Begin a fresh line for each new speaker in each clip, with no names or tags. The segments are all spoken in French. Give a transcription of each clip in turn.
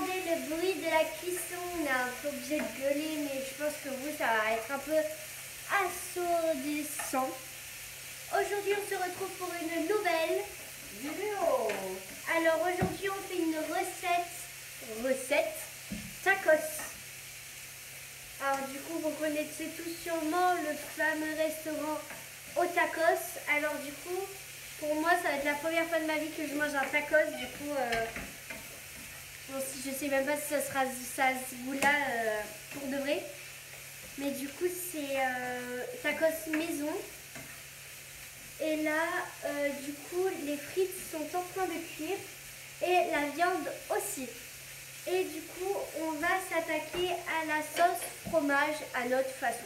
entendez le bruit de la cuisson, on est un peu obligé de gueuler, mais je pense que vous, ça va être un peu assourdissant. Aujourd'hui, on se retrouve pour une nouvelle
vidéo.
Alors aujourd'hui, on fait une recette tacos. Alors du coup, vous connaissez tous sûrement le fameux restaurant au tacos. Alors du coup, pour moi, ça va être la première fois de ma vie que je mange un tacos. Du coup, je sais même pas si ça sera ça à ce goût-là pour de vrai. Mais du coup, c'est tacos maison. Et là, du coup, les frites sont en train de cuire et la viande aussi. Et du coup, on va s'attaquer à la sauce fromage à notre façon.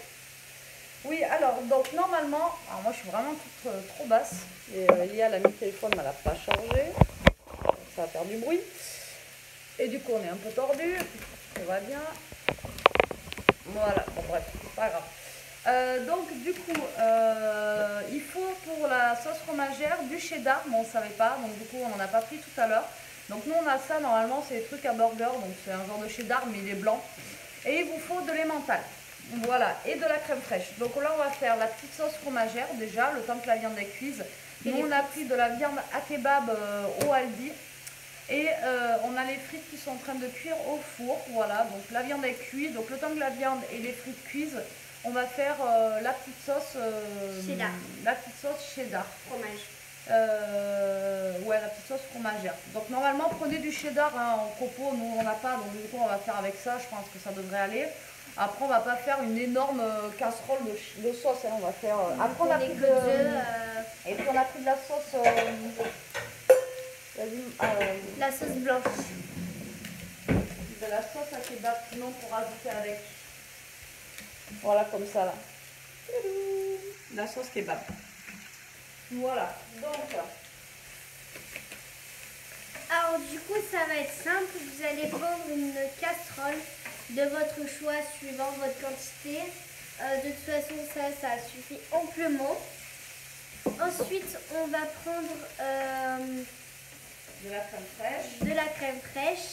Oui, alors, donc normalement, alors moi je suis vraiment trop basse. Et Lia, la téléphone, elle n'a pas chargé. Ça va faire du bruit. Et du coup, on est un peu tordu. Ça va bien. Voilà, bon bref, pas grave. Donc du coup, il faut pour la sauce fromagère du cheddar, mais on ne savait pas, donc du coup on n'en a pas pris tout à l'heure. Donc nous on a ça, normalement c'est des trucs à burger, donc c'est un genre de cheddar mais il est blanc. Et il vous faut de l'emmental, voilà, et de la crème fraîche. Donc là on va faire la petite sauce fromagère déjà, le temps que la viande est cuise. Nous on a pris de la viande à kebab au Aldi. Et on a les frites qui sont en train de cuire au four, voilà, donc la viande est cuite, donc le temps que la viande et les frites cuisent, on va faire la petite sauce
cheddar.
La petite sauce cheddar.
Fromage.
Ouais, la petite sauce fromagère. Donc normalement, prenez du cheddar hein, en copeaux, nous on n'a pas, donc du coup on va faire avec ça, je pense que ça devrait aller. Après on va pas faire une énorme casserole de sauce, hein, on va faire... après on a pris et puis on a pris de la sauce...
la sauce blanche.
De la sauce à kebab, sinon pour rajouter avec. Voilà, comme ça là. La sauce kebab. Voilà, donc.
Alors du coup, ça va être simple. Vous allez prendre une casserole de votre choix suivant votre quantité. De toute façon, ça suffit amplement. Ensuite, on va prendre
De la crème fraîche.
De la crème fraîche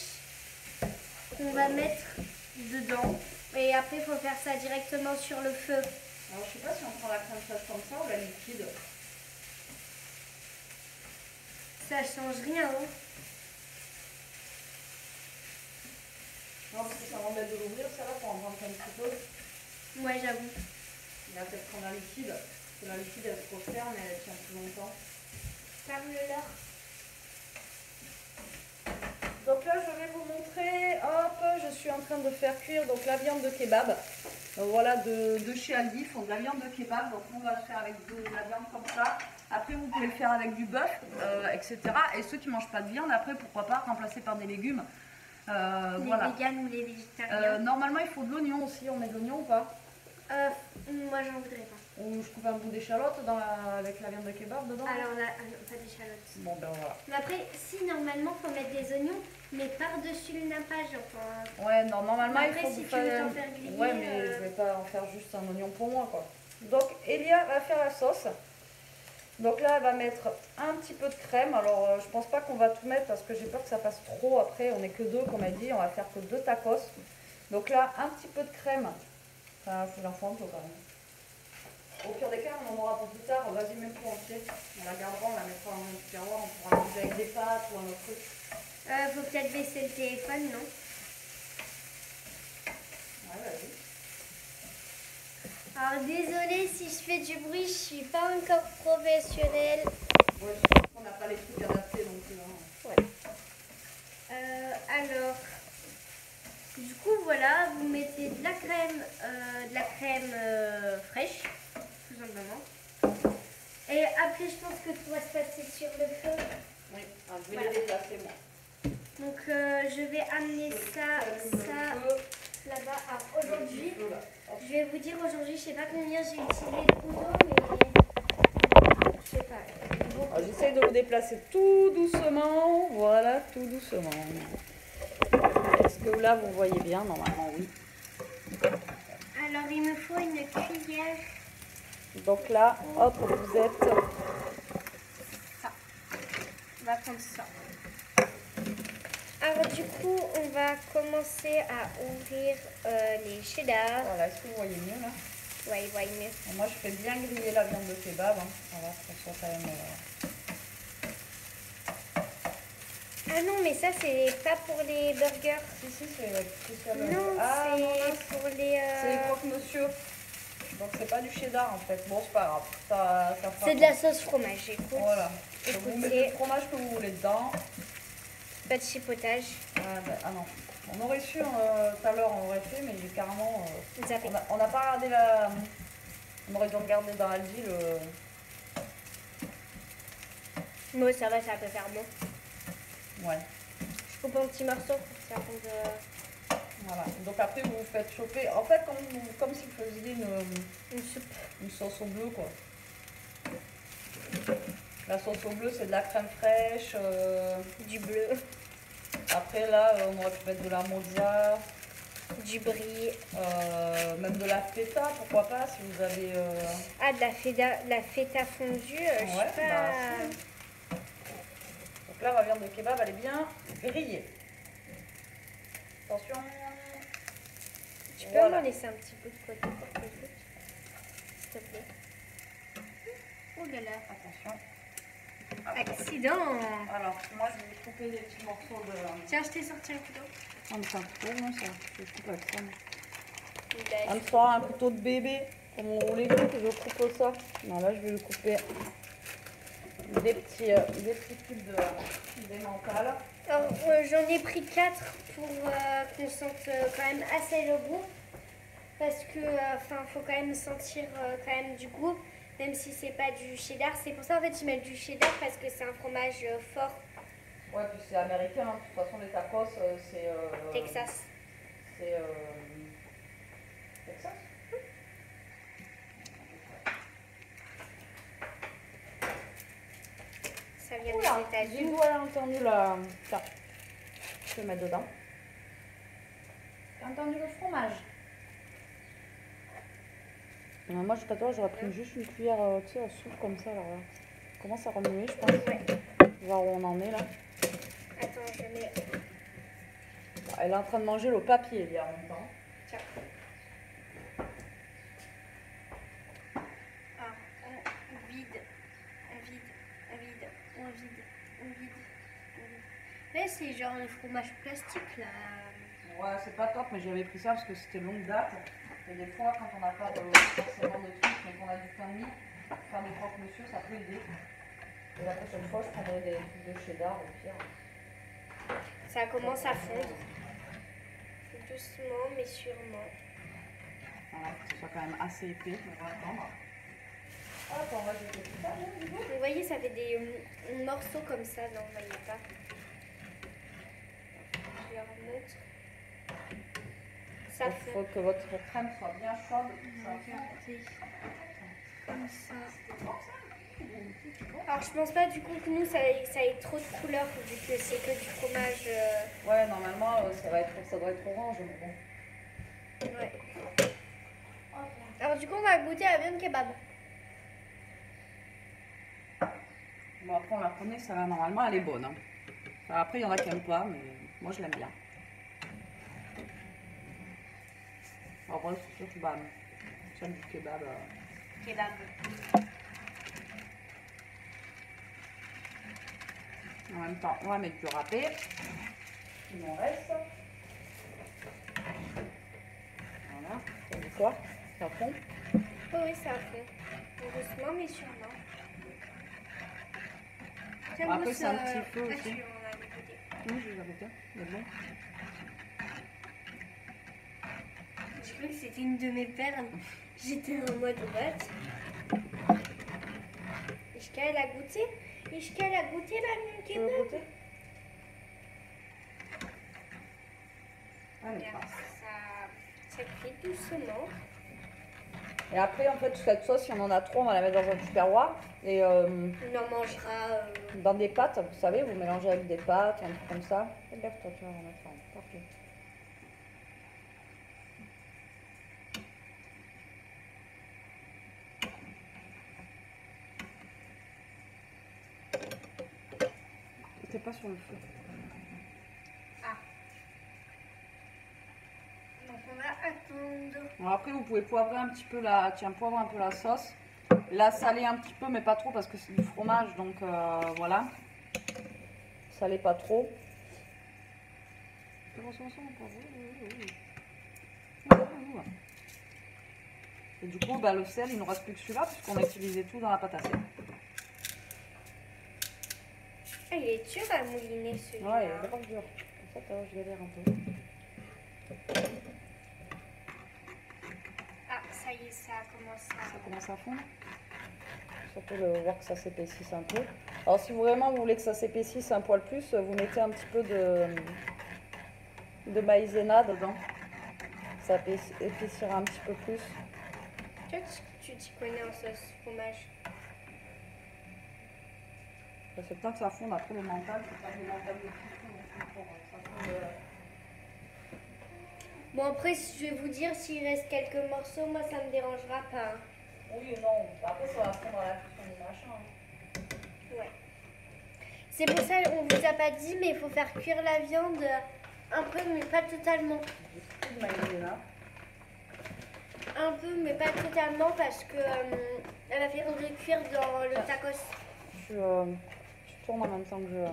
qu'on va mettre dedans. Et après, il faut faire ça directement sur le feu.
Alors, je sais pas si on prend la crème fraîche comme ça ou la liquide.
Ça change rien. Hein.
Non, parce que ça m'embête de l'ouvrir, ça va pour en prendre un petit peu.
Ouais, j'avoue.
Il va peut-être prendre la liquide. Parce que la liquide, elle est trop ferme et elle tient plus longtemps.
Ferme-le-leur.
Donc là, je vais vous montrer, hop, je suis en train de faire cuire donc la viande de kebab. Donc voilà, de chez Aldi, ils font de la viande de kebab. Donc on va le faire avec de la viande comme ça. Après, vous pouvez le faire avec du bœuf, etc. Et ceux qui ne mangent pas de viande, après, pourquoi pas remplacer par des légumes.
Les
voilà.
véganes ou les végétariens.
Normalement, il faut de l'oignon aussi. On met de l'oignon ou pas?
Moi, j'en voudrais pas.
Ou je coupe un bout d'échalote avec la viande de kebab dedans.
Alors, on a pas d'échalote.
Bon, ben voilà.
Mais après, si, normalement, il faut mettre des oignons, mais par-dessus le nappage. Enfin...
Ouais, non, normalement,
après,
il faut
si
vous
tu veux t'en faire griller...
Ouais, mais je vais pas en faire juste un oignon pour moi, quoi. Donc, Elia va faire la sauce. Donc là, elle va mettre un petit peu de crème. Alors, je pense pas qu'on va tout mettre parce que j'ai peur que ça fasse trop. Après, on n'est que deux, comme elle dit. On va faire que 2 tacos. Donc là, un petit peu de crème. Enfin, il faut en faut un peu quand même. Au pire des cas, on en aura pour plus tard. Vas-y, même pour entier. On la gardera, on la mettra dans un tiroir. On pourra la manger avec des pâtes ou un autre truc.
faut peut-être baisser le téléphone, non?
Ouais, vas-y.
Alors, désolée si je fais du bruit, je suis pas encore professionnelle.
Ouais, je pense qu'on n'a pas les trucs adaptés non plus. Hein.
Ouais. Alors, du coup, voilà, vous mettez de la crème fraîche, tout simplement. Et après, je pense que tout va se passer sur le feu.
Oui, alors, je vais les déplacer moi.
Donc, je vais amener ça là-bas. Alors, aujourd'hui, je vais vous dire, aujourd'hui, je sais pas combien j'ai utilisé de couteau, mais je sais pas.
J'essaye de vous déplacer tout doucement. Voilà, tout doucement. Est-ce que là, vous voyez bien? Normalement, oui.
Alors, il me faut une cuillère.
Donc là, hop, vous êtes...
Ça. On va prendre ça. Alors du coup, on va commencer à ouvrir les cheddar.
Voilà, est-ce que vous voyez mieux là?
Ouais, ouais, mieux.
Et moi, je fais bien griller la viande de kebab. Hein. Voilà, pour que ça soit quand même...
Ah non, mais ça, c'est pas pour les burgers.
Si, c'est spécial.
Non,
Ah, non,
c'est
mince.
pour les...
C'est les croque-monsieur. Donc, c'est pas du cheddar en fait. Bon, c'est pas grave. Ça fera
C'est de la sauce fromage, écoute.
Voilà. Donc, vous mettez
Écoutez,
le fromage que vous voulez dedans.
pas de chipotage.
Ah non. On aurait su tout à l'heure, on aurait fait, mais j'ai carrément...
Zappé.
on n'a pas regardé la... On aurait dû regarder dans Aldi le...
Moi, ça va, ça peut faire bon.
Ouais.
Je coupe en petits morceaux pour que ça rende...
Voilà. Donc après, vous vous faites chauffer. En fait, comme si vous faisiez
une soupe.
une sauce au bleu, quoi. La sauce au bleu, c'est de la crème fraîche.
Du bleu.
Après, là, on aurait pu mettre de la mozza.
Du brie.
Même de la feta, pourquoi pas, si vous avez...
Ah, de la feta fondue, je sais pas...
bah, si. Donc là, ma viande de kebab, elle est bien grillée. Attention.
Tu peux m'en laisser un petit peu de côté pour que je goûte, s'il te plaît. Oh là là.
Attention.
Accident.
Alors, moi, je vais couper des petits morceaux de...
Tiens, je t'ai sorti un couteau.
Un couteau, non, ça. Je coupe avec ça.
Bah,
Un soir, un couteau de bébé, comme vous voulez que je coupe ça. Non, là, je vais le couper des petits cubes d'emmental.
alors, j'en ai pris 4 pour qu'on sente quand même assez le goût. Parce que, faut quand même sentir quand même du goût, même si c'est pas du cheddar. C'est pour ça, en fait, je mets du cheddar parce que c'est un fromage fort.
Ouais, puis c'est américain. Hein. De toute façon, les tacos, c'est...
Texas.
C'est... Texas.
Ça vient
Oula,
des
j'ai
États-Unis.
voilà entendu la... Ça. Je vais mettre dedans. T'as entendu le fromage? Moi, jusqu'à toi, j'aurais pris juste une cuillère tu sais, à soupe comme ça. Alors, commence à remuer, je pense.
Ouais.
Voir où on en est là.
Attends, je mets...
Elle est en train de manger le papier, il y a en même temps.
Tiens. Ah, on vide, on vide, on vide, on vide, on vide, on vide. Là, c'est genre le fromage plastique, là.
Ouais, c'est pas top, mais j'avais pris ça parce que c'était longue date. Et des fois, quand on n'a pas forcément de trucs, mais qu'on a du pain de mie, faire des croque-monsieur, ça peut aider. Et la prochaine fois, je prendrai des trucs de cheddar, au pire.
Ça commence à fondre. Doucement, mais sûrement.
Voilà, faut que ce soit quand même assez épais, on va attendre. Hop, on va jeter tout ça, du coup.
Vous voyez, ça fait des morceaux comme ça, non, vous voyez pas. Je leur montre. Ça
Il faut que votre crème soit bien chaude.
Regardez. Comme ça. Alors, je pense pas du coup que nous, ça ait trop de couleurs, vu que c'est que du fromage.
Ouais, normalement, ça doit être orange, mais bon.
Ouais. Alors, du coup, on va goûter à la viande kebab.
Bon, après, on la connaît, ça va, normalement, elle est bonne. Hein. Enfin, après, il y en a qui n'aiment pas, mais moi, je l'aime bien. Alors, moi, c'est sûr que j'aime du kebab.
Kebab.
En même temps, on va mettre du râpé. Il m'en reste. Voilà. Ça dit quoi? Ça fond?
Oh, oui, ça fond. Doucement, mais sûrement.
Bon, après, c'est un petit feu aussi.
Tu en as goûté.
Oui, je vais arrêter. C'est bon.
Je crois que c'était une de mes perles. J'étais en mode what? Ishka, elle a goûté? Ishka, elle a goûté la viande
Tu veux
kebab?
goûter? Allez,
Regarde,
passe.
ça cuit doucement.
Et après, en fait, cette sauce, si on en a trop, on va la mettre dans un tupperware. Et
On en mangera.
dans des pâtes, vous savez, vous mélangez avec des pâtes, un truc comme ça. Regarde, toi, tu vas en mettre un partout. T'es pas sur le feu. Bon, après, vous pouvez poivrer un petit peu poivrer un peu la sauce. La saler un petit peu, mais pas trop parce que c'est du fromage, donc voilà. Salez pas trop. Et du coup, le sel, il ne nous reste plus que celui-là puisqu'on a utilisé tout dans la pâte à sel.
Ah, il est dur à mouliner celui-là.
Ouais, il est grave dur. Comme ça, je galère un peu.
Ah, ça y est, ça commence à
fondre. Ça peut voir que ça s'épaississe un peu. Alors, si vraiment vous voulez que ça s'épaississe un poil plus, vous mettez un petit peu de maïzena dedans. Ça épaissira un petit peu plus.
Tu t'y connais en sauce fromage.
C'est le temps que ça fonde après le mental. C'est pas le mental de cuisson.
Bon, après, je vais vous dire, s'il reste quelques morceaux, moi, ça me dérangera pas.
Oui, non. Après, ça va fondre à la cuisson du machin.
Ouais. C'est pour ça qu'on vous a pas dit, mais il faut faire cuire la viande un peu, mais pas totalement.
Beaucoup de maïzena.
Un peu, mais pas totalement, parce que la viande de cuire dans le tacos.
Je tourne en même temps que je...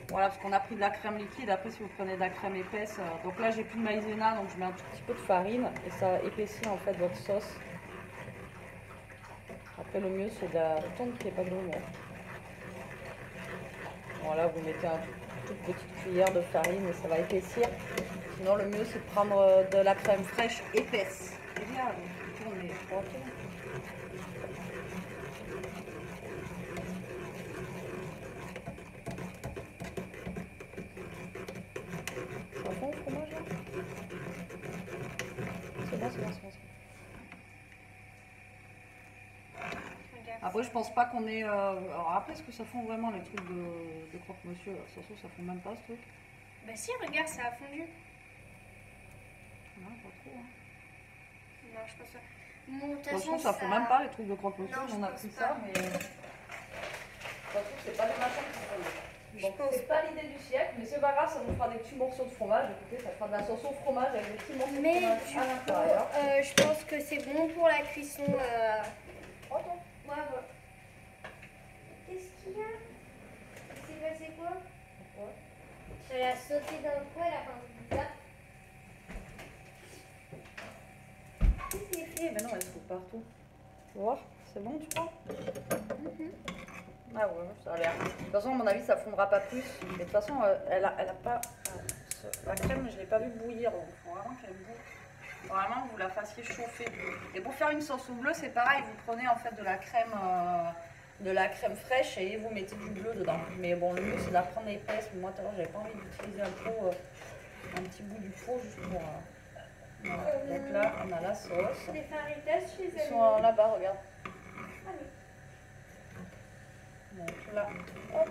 Voilà, parce qu'on a pris de la crème liquide. Après, si vous prenez de la crème épaisse... Donc là, j'ai plus de maïzena, donc je mets un tout petit peu de farine. Et ça épaissit en fait votre sauce. Après, le mieux, c'est de la tonte qui n'est pas de l'eau. Voilà, vous mettez une toute petite cuillère de farine et ça va épaissir. Sinon, le mieux, c'est de prendre de la crème fraîche épaisse. Et bien, tournez. Ça fond le fromage là? C'est bon, c'est bon, c'est bon. Après, je pense pas qu'on ait. Alors, après, est-ce que ça fond vraiment les trucs de croque-monsieur? Ça se trouve, ça fond même pas ce truc.
Bah, si, regarde, ça a fondu.
Non, pas trop. Hein.
Non, je pense pas. Bon, de toute
façon, ça fond même pas les trucs de croque-monsieur. On a pris ça, mais. De toute façon, c'est pas des machins qui sont. Donc, c'est pas l'idée du siècle, mais c'est pas grave, ça nous fera des petits morceaux de fromage. Écoutez, ça fera de la sauce au fromage avec des petits morceaux de fromage à l'intérieur.
Je pense que c'est bon pour la cuisson.
Attends.
Bravo. Qu'est-ce qu'il y a? Il s'est passé quoi?
Ouais.
Elle a sauté d'un coup, elle a fait bizarre. Qu'est-ce qu'il fait?
Mais non, elle se trouve partout. Tu vas voir? C'est bon, tu crois? Ah ouais, ça a l'air. De toute façon, à mon avis, ça fondra pas plus. Mais de toute façon, elle a pas. La crème, je l'ai pas vu bouillir. Donc, il faut vraiment qu'elle bouille. Vraiment, vous la fassiez chauffer. Et pour faire une sauce au bleu, c'est pareil. Vous prenez en fait de la crème fraîche et vous mettez du bleu dedans. Mais bon, le mieux, c'est de la prendre épaisse. Mais moi, tout à l'heure, j'avais pas envie d'utiliser un petit bout du pot juste pour. Voilà. Donc là, on a la sauce.
Les faritas, je les
Ils
aime.
sont là-bas, regarde.
Allez.
Donc là, hop.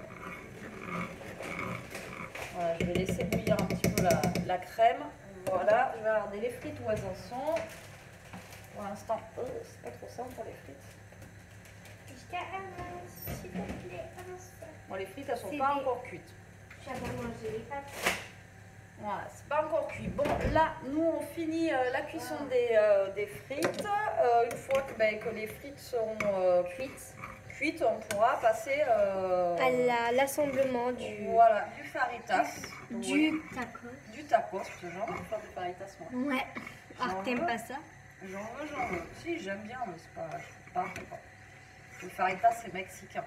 Voilà, je vais laisser bouillir un petit peu la crème. Voilà, je vais regarder les frites où elles en sont. Pour l'instant, c'est pas trop simple pour les frites.
Jusqu'à un, s'il te plaît, un.
Bon, les frites, elles sont pas encore cuites.
J'avais mangé les pâtes.
Voilà, c'est pas encore cuit. Bon, là, nous, on finit la cuisson des frites. Une fois que les frites seront cuites, on pourra passer
À l'assemblement du
faritas.
tacos.
Du tacos, ce genre de faire du faritas, moi.
Ouais. Alors, t'aimes pas ça?
J'en veux. Si, j'aime bien, mais c'est pas. Je trouve pas. Le faritas, c'est mexicain.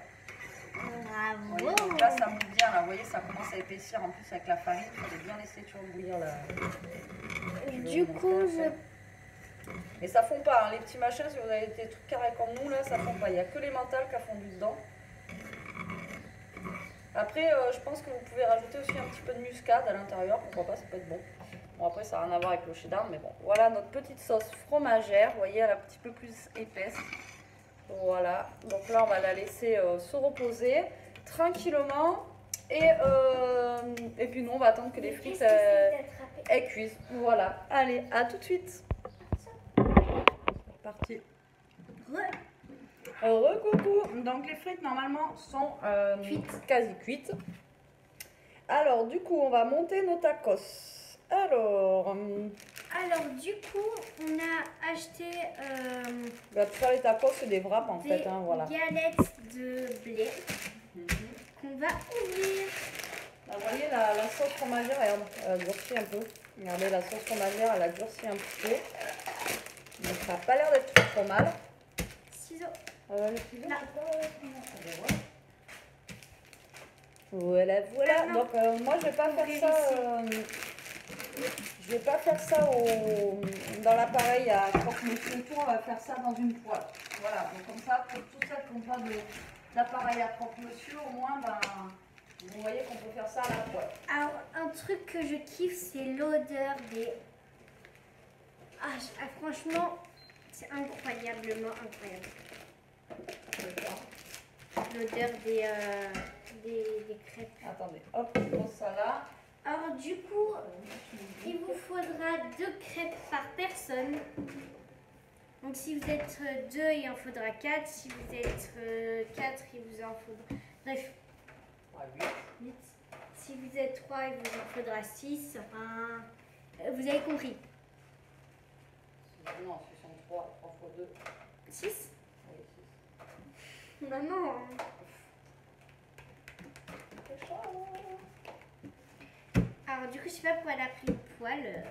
Bravo.
Vous voyez, donc là, ça mouille bien. Là, vous voyez, ça commence à épaissir en plus avec la farine. Il fallait bien laisser toujours bouillir la.
Du coup,
Mais ça fond pas, hein. Les petits machins, si vous avez des trucs carrés comme nous, là, ça fond pas. Il n'y a que les mentales qui a fondu dedans. Après, je pense que vous pouvez rajouter aussi un petit peu de muscade à l'intérieur. Pourquoi pas, ça peut être bon. Bon, après, ça n'a rien à voir avec le cheddar, mais bon. Voilà notre petite sauce fromagère. Vous voyez, elle est un petit peu plus épaisse. Voilà. Donc là, on va la laisser se reposer tranquillement. Et puis nous, on va attendre que les frites elles cuisent. Voilà. Allez, à tout de suite. Parti. Coucou. Donc les frites normalement sont quasi cuites. Alors du coup on va monter nos tacos. Alors
Alors du coup, on a acheté
Pour faire les tacos, c'est des wraps en
des
fait. Hein, voilà.
galettes de blé qu'on va ouvrir.
Là, vous voyez la sauce fromagère, elle a durci un peu. Regardez, la sauce fromagère, elle a durci un petit peu. Donc ça n'a pas l'air d'être trop mal.
Ciseaux.
Le ciseau,
Là.
je sais pas. Voilà, voilà.
Ah, non.
Donc moi je vais pas faire
Ouvrir
ça.
ici.
Je vais pas faire ça dans l'appareil à croque-monsieur et tout. On va faire ça dans une poêle. Voilà. Donc comme ça, pour tous celles qui n'ont pas d'appareil à croque-monsieur, au moins, ben, vous voyez qu'on peut faire ça à la poêle.
Alors un truc que je kiffe, c'est l'odeur des... franchement, c'est incroyablement incroyable. L'odeur des crêpes.
Attendez, hop, je pose ça là.
Alors du coup, il vous faudra 2 crêpes par personne. Donc si vous êtes 2, il en faudra 4. Si vous êtes 4, il vous en faudra... Bref, 8. Si vous êtes 3, il vous en faudra 6. Enfin, vous avez compris.
Non, ce sont 3 fois 2.
6.
Oui, 6.
Non, non. Alors du coup, je sais pas pourquoi elle a pris le poil.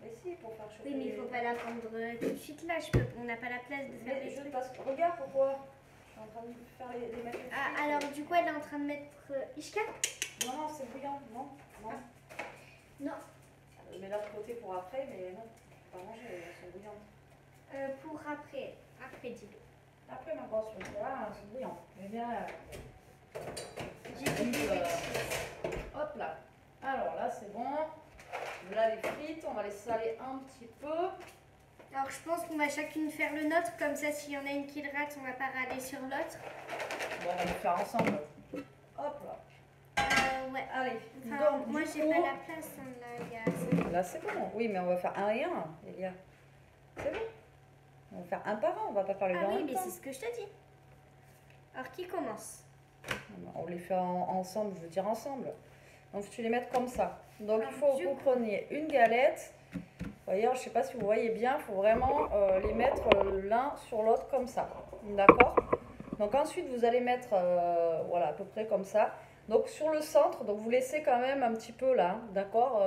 Mais si, pour faire chauffer.
Oui, mais il faut pas la prendre tout de suite là. On n'a pas la place de faire des trucs.
Regarde pourquoi. Je suis en train de faire les mettre.
Alors du coup, elle est en train de mettre Ishka.
Non, non, c'est bouillant. Non, non.
Non.
Je mets l'autre côté pour après, mais non. Je peux pas manger, elles sont bouillantes.
Pour après. Après, dis-le.
Après, ma grosse, voilà, elles sont bouillantes. Eh bien,
J'ai dit
hop là. Alors là, c'est bon. Là, les frites, on va les saler un petit peu.
Alors je pense qu'on va chacune faire le nôtre, comme ça s'il y en a une qui le rate, on va pas râler sur l'autre.
Bon, on va le faire ensemble. Hop là.
Ouais.
Allez.
Enfin,
Donc,
moi
du
j'ai
coup-
pas la place, hein, là, il y a ça.
Là, c'est bon. Oui, mais on va faire un et un, Elia. C'est bon. On va faire un par un, on va pas faire les deux
Ah
en
oui,
même
mais
temps.
c'est ce que je te dis. Alors qui commence?
On les fait ensemble, je veux dire ensemble. Donc, tu les mets comme ça. Donc,
Alors,
il faut que
du
vous
coup-
preniez une galette. D'ailleurs, je sais pas si vous voyez bien, il faut vraiment les mettre l'un sur l'autre comme ça. D'accord? Donc, ensuite, vous allez mettre, voilà, à peu près comme ça. Donc, sur le centre, donc vous laissez quand même un petit peu là, d'accord?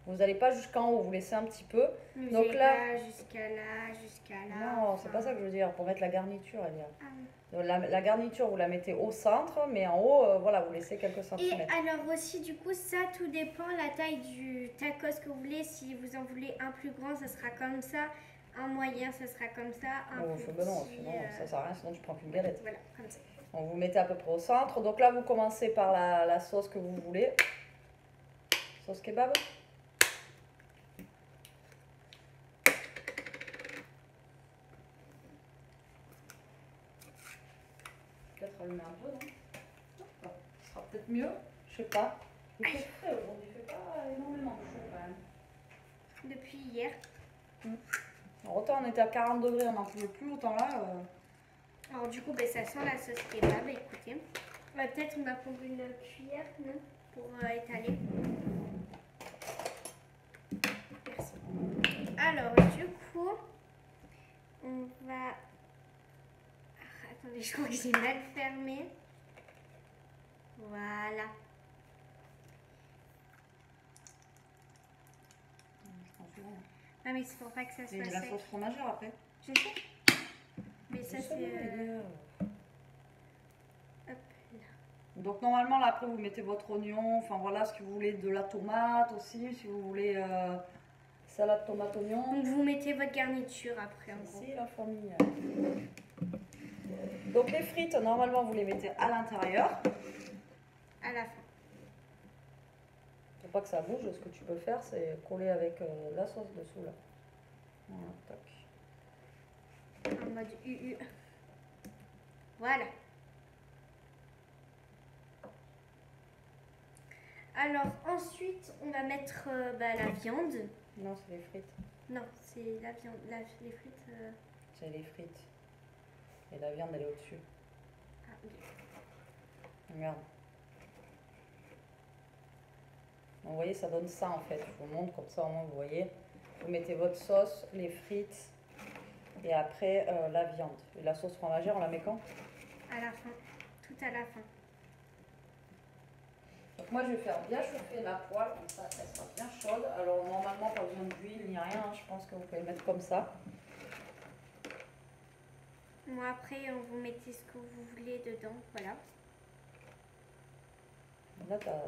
Vous n'allez pas jusqu'en haut, vous laissez un petit peu.
Vous
Donc
allez
là-
pas jusqu'à là, jusqu'à là.
Non, c'est pas ça que je veux dire, pour mettre la garniture, Elia.
Ah oui.
Donc, la garniture, vous la mettez au centre, mais en haut, voilà, vous laissez quelques
Et
centimètres.
alors aussi, du coup, ça, tout dépend la taille du tacos que vous voulez. Si vous en voulez un plus grand, ça sera comme ça. Un moyen, ça sera comme ça. Un
Oh,
plus
ben non,
petit,
sinon ça sert à rien, sinon tu prends qu'une galette.
Voilà, comme ça.
Donc vous mettez à peu près au centre. Donc là, vous commencez par la sauce que vous voulez. Sauce kebab. Peut-être allumer un peu, non? Ce sera peut-être mieux, je sais pas. Il fait frais aujourd'hui, il fait pas énormément chaud quand même.
Depuis hier.
Alors, autant on était à 40 degrés, on n'en pouvait plus, autant là.
Alors du coup, ben, ça sent la sauce kebab, écoutez. Peut-être on va prendre une cuillère, non? Pour étaler. Merci. Alors du coup, on va... Ah, attendez, je crois que j'ai mal fermé. Voilà. Ah mais c'est pour pas que ça
Et
soit
la
sec.
sauce fromagère après.
Je sais. Mais ça c'est... Hop là.
Donc normalement là après vous mettez votre oignon, enfin voilà ce que vous voulez, de la tomate aussi, si vous voulez salade tomate oignon.
Donc vous mettez votre garniture après en gros.
Ici la famille. Donc les frites normalement vous les mettez à l'intérieur.
À la fin.
Pour pas que ça bouge, ce que tu peux faire c'est coller avec la sauce dessous là. Voilà, tac.
En mode UU. Voilà. Alors ensuite on va mettre la viande.
Non c'est les frites.
Non, c'est la viande. Les frites.
C'est les frites. Et la viande elle est au-dessus.
Ah, oui.
Regarde. Donc, vous voyez, ça donne ça en fait. Je vous montre comme ça au moins vous voyez. Vous mettez votre sauce, les frites et après la viande. Et la sauce fromagère, on la met quand?
À la fin, tout à la fin.
Donc moi je vais faire bien chauffer la poêle, comme ça elle sera bien chaude. Alors normalement pas besoin d'huile ni rien, hein. Je pense que vous pouvez le mettre comme ça.
Moi après vous mettez ce que vous voulez dedans, voilà.
Là tu as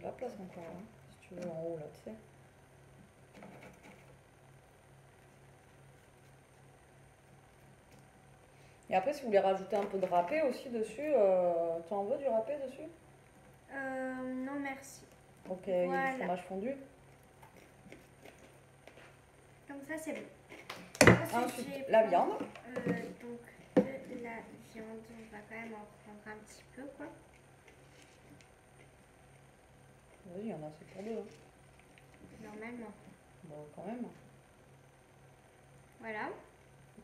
la place encore, hein, si tu veux en haut là, tu sais. Et après si vous voulez rajouter un peu de râpé aussi dessus, tu en veux du râpé dessus?
Non merci.
Ok,
Voilà.
il y a du fromage fondu.
Comme ça c'est bon.
Ensuite la viande.
Donc de la viande, on va quand même en prendre un petit peu quoi.
Oui, il y en a assez pour deux. Hein.
Normalement.
Bon, quand même.
Voilà.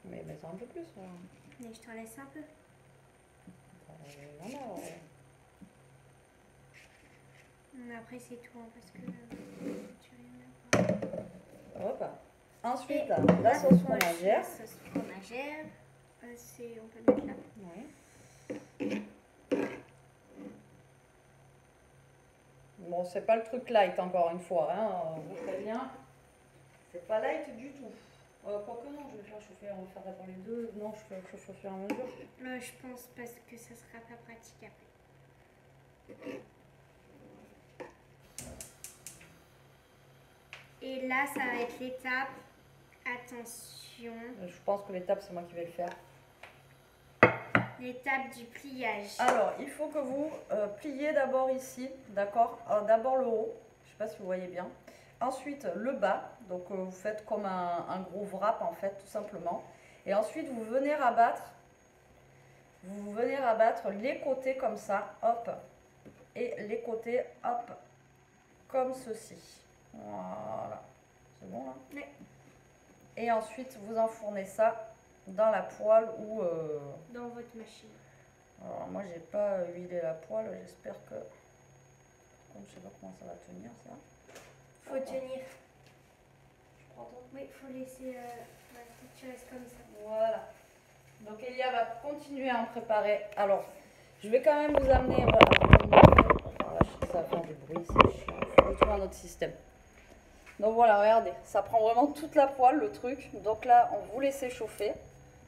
Mais mets-en un peu plus. Voilà.
Mais je t'en laisse un peu.
Voilà.
Après c'est tout hein, parce que tu
Hop. Ensuite,
et
la sauce fromagère.
La sauce fromagère. On peut le mettre là.
Oui. Bon, c'est pas le truc light encore une fois, hein, vous préviens. C'est pas light du tout. Quoique non, je vais faire chauffer, on va faire dans les deux. Non, je fais chauffer au fur et à mesure.
Je pense parce que ça sera pas pratique après. Et là, ça va être l'étape. Attention.
Je pense que l'étape, c'est moi qui vais le faire.
L'étape du pliage.
Alors, il faut que vous pliez d'abord ici, d'accord? D'abord le haut, je ne sais pas si vous voyez bien. Ensuite, le bas, donc vous faites comme un gros wrap en fait, tout simplement. Et ensuite, vous venez rabattre les côtés comme ça, hop. Et les côtés, hop, comme ceci. Voilà. C'est bon là?
Oui.
Et ensuite, vous enfournez ça dans la poêle ou...
dans votre machine.
Alors moi j'ai pas huilé la poêle, j'espère que... Par contre je sais pas comment ça va tenir ça.
Faut tenir.
Je crois toi.
Oui, faut laisser... ouais, faut que tu restes comme ça.
Voilà. Donc Elia va continuer à en préparer. Alors, je vais quand même vous amener... Voilà, ça va faire du bruit, c'est chiant. Il faut retrouver un autre système. Donc voilà, regardez, ça prend vraiment toute la poêle le truc. Donc là, on vous laisse chauffer.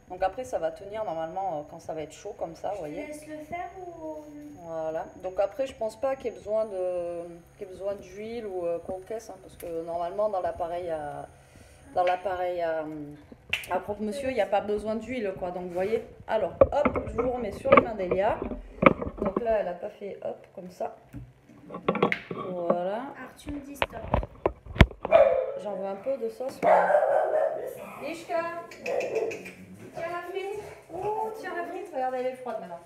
Donc après, ça va tenir normalement quand ça va être chaud comme ça, vous voyez.
Tu laisses le faire ou...
Voilà. Donc après, je pense pas qu'il y ait besoin d'huile ou qu'on caisse, hein, parce que normalement dans l'appareil à croque-monsieur, il n'y a pas besoin d'huile, quoi. Donc vous voyez. Alors, hop, je vous remets sur les mains d'Elia. Donc là, elle a pas fait hop comme ça. Voilà.
Alors tu me dis stop.
J'en veux un peu de sauce. Ishka, tiens la frite. Oh, tiens la frite. Regardez, elle est froide maintenant.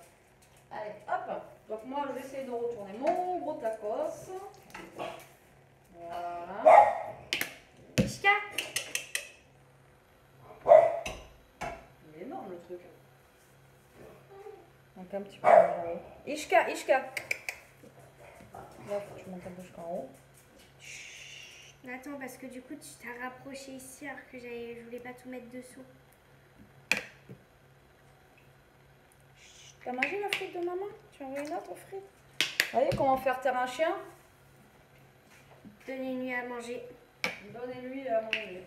Allez, hop. Donc moi, je vais essayer de retourner mon gros tacos. Voilà.
Ishka.
Il est énorme le truc. Donc un petit peu en haut. Ishka, Ishka. Là, faut que tu montes un peu jusqu'en haut.
Attends, parce que du coup, tu t'as rapproché ici alors que je voulais pas tout mettre dessous.
T'as mangé la frite de maman? Tu as envoyé une autre frite? Vous voyez comment faire taire un chien?
Donnez-lui à manger.
Donnez-lui à manger.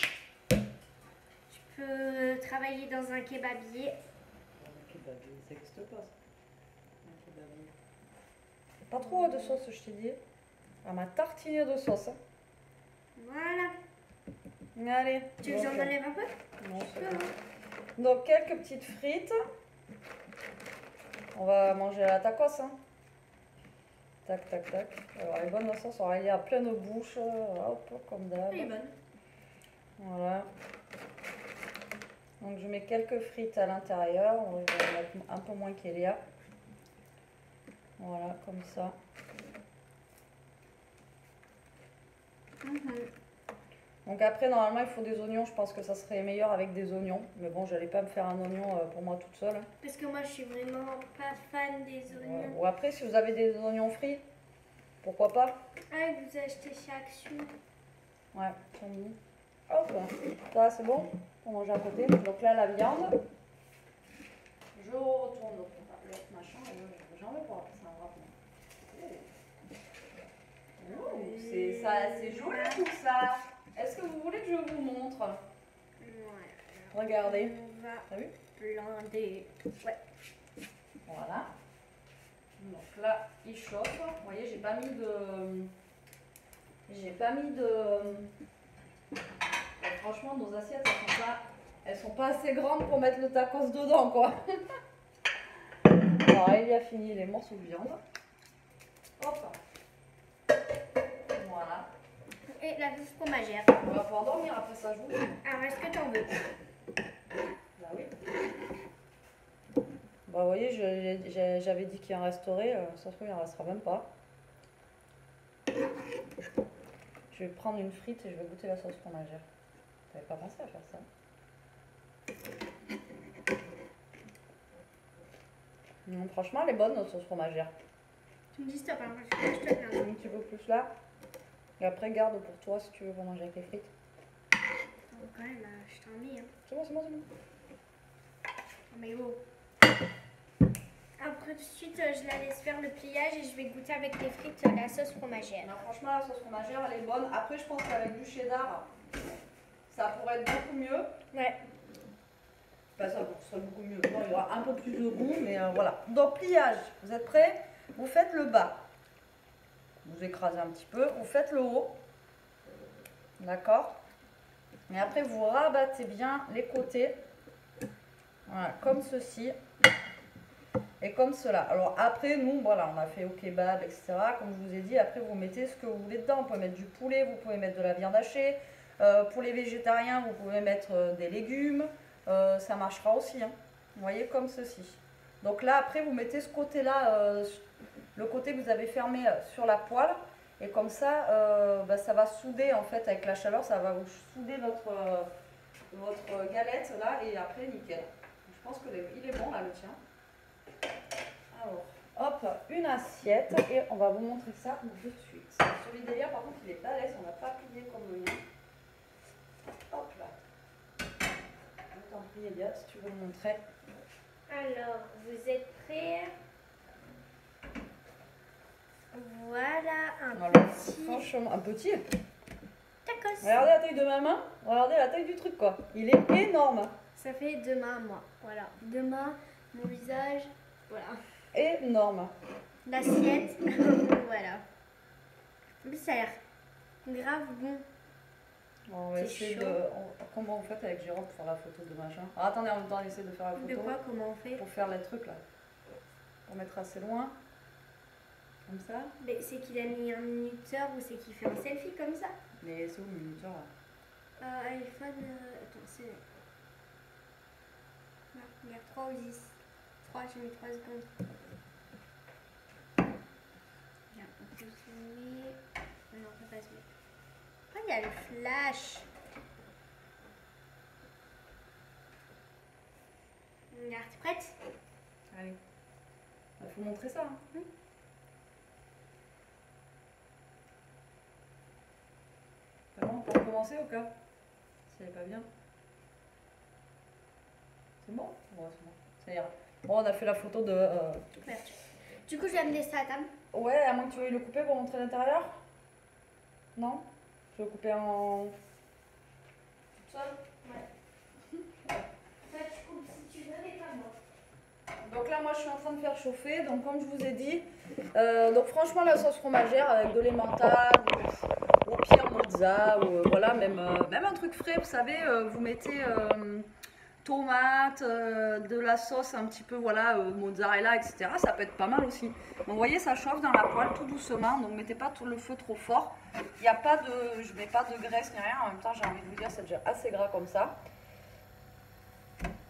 Tu peux travailler dans un kebabier.
Un kebabier, ça n'existe pas ça. Un kebabier. Pas trop de sauce, je t'ai dit. Elle m'a tartiné de sauce. Hein.
Voilà.
Allez.
Tu veux que j'en enlève un peu?
Non, c'est bon. Donc quelques petites frites. On va manger à la tacos. Hein. Tac, tac, tac. Alors les bonnes sauces, on va y aller à pleine bouche. Hop, comme d'hab.
Elle est bonne.
Voilà. Donc je mets quelques frites à l'intérieur. On va mettre un peu moins qu'Elia. Voilà, comme ça. Donc après, normalement, il faut des oignons. Je pense que ça serait meilleur avec des oignons. Mais bon, j'allais pas me faire un oignon pour moi toute seule.
Parce que moi, je suis vraiment pas fan des oignons.
Ou après, si vous avez des oignons frits, pourquoi pas.
Ah, vous achetez chez Action.
Ouais, c'est bon. Hop, ça c'est bon. On mange à côté. Donc là, la viande. Je retourne le machin et j'en veux pas. C'est un wrap. Oh, c'est joli tout ça. Est-ce que vous voulez que je vous montre?
Ouais.
Regardez.
On va
T'as vu?
blinder. Ouais.
Voilà. Donc là, il chauffe. Vous voyez, j'ai pas mis de. Franchement, nos assiettes, elles sont pas assez grandes pour mettre le tacos dedans, quoi. Alors, il a fini les morceaux de viande. Hop. Voilà.
Et la sauce fromagère.
On va pouvoir dormir après ça, je vous dis.
Alors, est-ce que t'en veux?
Bah oui. Bah, vous voyez, j'avais dit qu'il en resterait. Ça se trouve, il en restera même pas. Je vais prendre une frite et je vais goûter la sauce fromagère. T'avais pas pensé à faire ça? Non, franchement, elle est bonne, notre sauce fromagère.
Tu me dis stop, hein, parce que je te plains.
Un petit peu plus là. Et après, garde pour toi si tu veux pour manger avec les frites.
Oh, quand même, je t'en mets. Hein.
C'est bon, c'est bon, c'est bon.
Oh, mais oh. Après, tout de suite, je la laisse faire le pliage et je vais goûter avec les frites la sauce fromagère.
Non, franchement, la sauce fromagère, elle est bonne. Après, je pense qu'avec du cheddar, ça pourrait être beaucoup mieux.
Ouais.
Enfin, ça serait beaucoup mieux. Non, il y aura un peu plus de goût, mais voilà. Donc, pliage, vous êtes prêts? Vous faites le bas. Vous écrasez un petit peu. Vous faites le haut. D'accord? Et après, vous rabattez bien les côtés. Voilà, comme ceci. Et comme cela. Alors après, nous, voilà, on a fait au kebab, etc. Comme je vous ai dit, après, vous mettez ce que vous voulez dedans. Vous pouvez mettre du poulet, vous pouvez mettre de la viande hachée. Pour les végétariens, vous pouvez mettre des légumes. Ça marchera aussi. Hein. Vous voyez, comme ceci. Donc là, après, vous mettez ce côté-là, le côté que vous avez fermé sur la poêle. Et comme ça, ça va souder, en fait, avec la chaleur, ça va vous souder votre galette, là. Et après, nickel. Je pense qu'il est bon, là, le tien. Alors, hop, une assiette et on va vous montrer ça de suite. Celui d'Elia, par contre, il est balèze, on n'a pas plié comme le mien. Hop là. Je t'en prie, Elia, si tu veux le montrer.
Alors, vous êtes prêts? Voilà, un petit
Franchement, un petit.
tacos.
Regardez la taille de ma main, regardez la taille du truc, quoi. Il est énorme.
Ça fait deux mains, moi. Voilà, deux mains, mon visage. Voilà.
Énorme.
L'assiette. Voilà. En plus, ça a l'air grave bon.
On va essayer de. Comment vous faites avec Jérôme pour faire la photo de machin? Alors, attendez, en même temps, on essaie de faire la photo.
De quoi? Comment on fait?
Pour faire les trucs là. Pour mettre assez loin. Comme ça.
Mais c'est qu'il a mis un minuteur ou c'est qu'il fait un selfie comme ça?
Mais c'est où le minuteur là?
iPhone. Attends, c'est. Non, regarde, 3 ou 10. 3, j'ai mis 3 secondes. Bien, on peut zoomer. Non, on peut pas zoomer. Ah, il y a le flash. Regarde, t'es prête?
Allez. Il faut montrer ça. Hein. C'est bon, on peut recommencer au cas si elle est pas bien. C'est bon? Ouais, c'est bon. Ça ira. Bon, on a fait la photo de.
Du coup, je vais amener ça à table.
Ouais, à moins que tu veuilles le couper pour montrer l'intérieur? Non? Je vais le couper en. Toute seule?
Ouais. En fait, je coupe si tu veux, mais pas moi.
Donc là, moi, je suis en train de faire chauffer. Donc, comme je vous ai dit, donc franchement, la sauce fromagère avec de l'emmental, ou au pire mozza, ou voilà, même un truc frais, vous savez, vous mettez tomates, de la sauce un petit peu, voilà, mozzarella, etc. Ça peut être pas mal aussi. Donc, vous voyez, ça chauffe dans la poêle tout doucement, donc mettez pas tout le feu trop fort. Il n'y a pas de, je mets pas de graisse ni rien. En même temps, j'ai envie de vous dire, c'est déjà assez gras comme ça.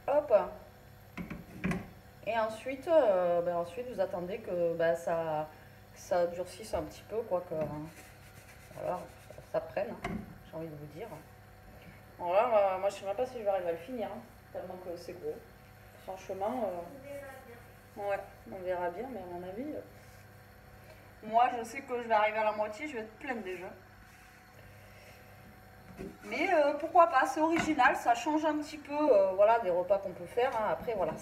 Hop. Et ensuite, ensuite vous attendez que ça durcisse un petit peu, quoi, que voilà, ça prenne, hein, j'ai envie de vous dire. Bon là, moi je sais même pas si je vais arriver à le finir, hein, tellement que c'est gros. Franchement, ouais, on verra bien, mais à mon avis, moi je sais que je vais arriver à la moitié, je vais être pleine déjà. Mais pourquoi pas, c'est original, ça change un petit peu voilà, des repas qu'on peut faire. Hein. Après, voilà,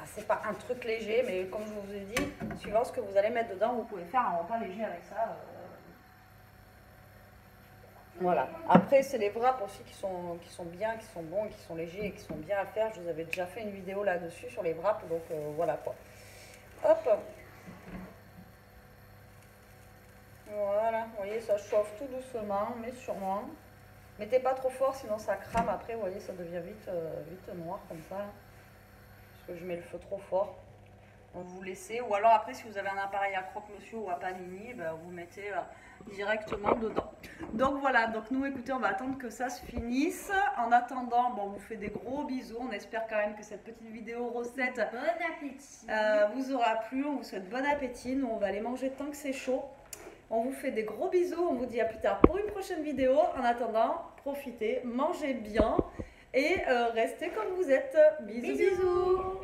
c'est pas un truc léger, mais comme je vous ai dit, suivant ce que vous allez mettre dedans, vous pouvez faire un repas léger avec ça. Voilà. Après, c'est les wraps aussi qui sont bien, qui sont bons, qui sont légers et qui sont bien à faire. Je vous avais déjà fait une vidéo là-dessus sur les wraps, donc voilà quoi. Hop. Voilà, vous voyez, ça chauffe tout doucement, mais sûrement. Mettez pas trop fort, sinon ça crame. Après, vous voyez, ça devient vite noir comme ça. Parce que je mets le feu trop fort. Donc vous laissez. Ou alors après, si vous avez un appareil à croque-monsieur ou à panini, ben, vous mettez directement dedans. Donc voilà, donc nous, écoutez, on va attendre que ça se finisse. En attendant, bon, on vous fait des gros bisous. On espère quand même que cette petite vidéo recette
Bon appétit.
vous aura plu. On vous souhaite bon appétit. Nous, on va aller manger tant que c'est chaud. On vous fait des gros bisous, on vous dit à plus tard pour une prochaine vidéo. En attendant, profitez, mangez bien et restez comme vous êtes. Bisous, bisous.